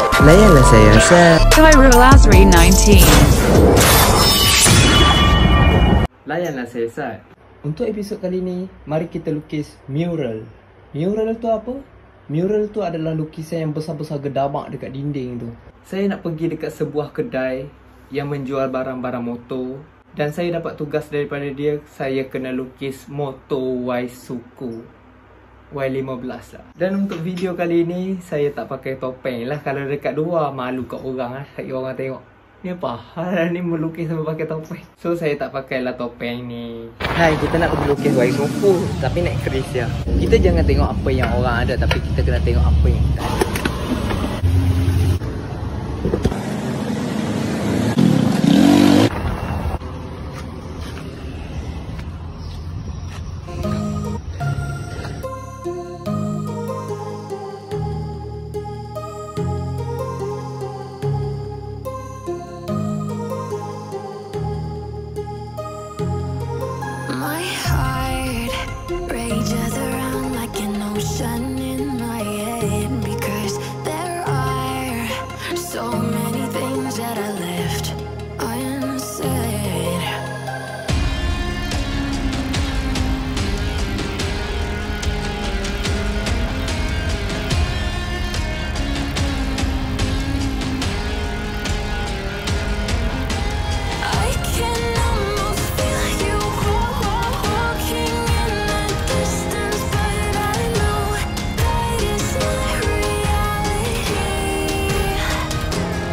Layanlah saya, Khairul Azri 19. Layanlah saya, Sat. Untuk episod kali ni, mari kita lukis mural. Mural tu apa? Mural tu adalah lukisan yang besar-besar gedamak dekat dinding tu. Saya nak pergi dekat sebuah kedai yang menjual barang-barang motor. Dan saya dapat tugas daripada dia, saya kena lukis motor Y-Suku Y15 lah. Dan untuk video kali ni, saya tak pakai topeng lah. Kalau dekat luar, malu kat orang lah. Orang tengok, ni apa hal ni melukis sampai pakai topeng. So saya tak pakailah topeng ni. Hai, kita nak pergi lukis Y-Suku tapi naik keris ya. Kita jangan tengok apa yang orang ada, tapi kita kena tengok apa yang kita ada. My heart rages around like an ocean in my head, because there are so many things that I left unsaid. I can almost feel you walking in the distance, but I know that is not reality.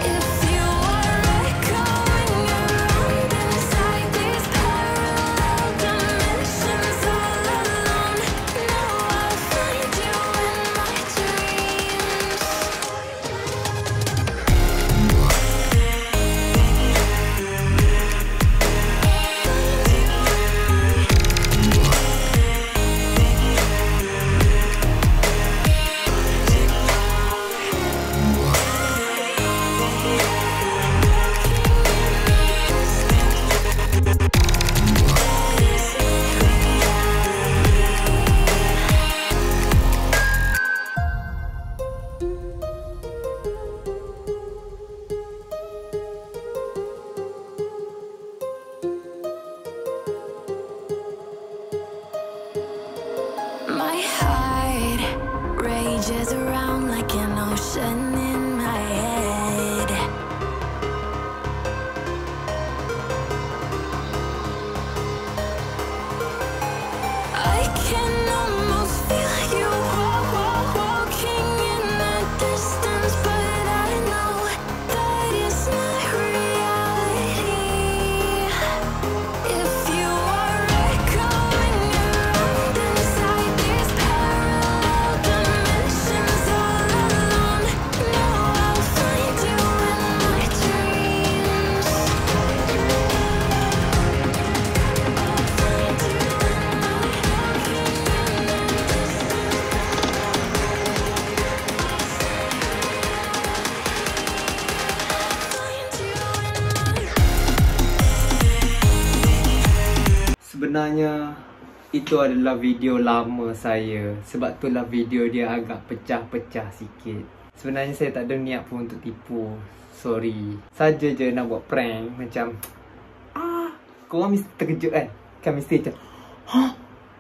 If you are echoing around inside these parallel dimensions all alone, now I'll find you in my dreams. My heart rages around like an ocean in my head. I can almost feel you walking in the distance, but I know that is not reality. If you are echoing around inside these parallel dimensions all alone, now I'll find you in my dreams. Sebenarnya itu adalah video lama saya. Sebab itulah video dia agak pecah-pecah sikit. Sebenarnya saya tak ada niat pun untuk tipu. Sorry. Saja je nak buat prank. Macam korang mesti terkejut kan. Kan mesti macam,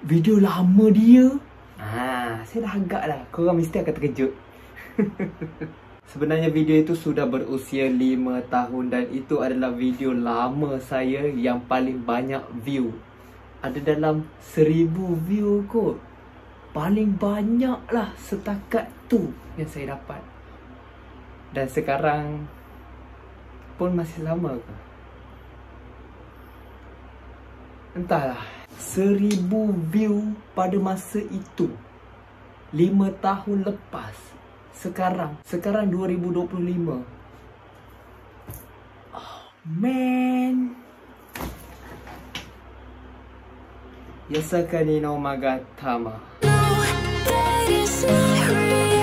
video lama dia. Saya dah agak lah. Korang mesti akan terkejut. Sebenarnya video itu sudah berusia 5 tahun. Dan itu adalah video lama saya yang paling banyak view. Ada dalam 1000 view kot. Paling banyak lah setakat tu yang saya dapat. Dan sekarang pun masih sama ke? Entahlah. 1000 view pada masa itu, 5 tahun lepas. Sekarang 2025. Man. Yasaka ni no magatama. No, that is not reality.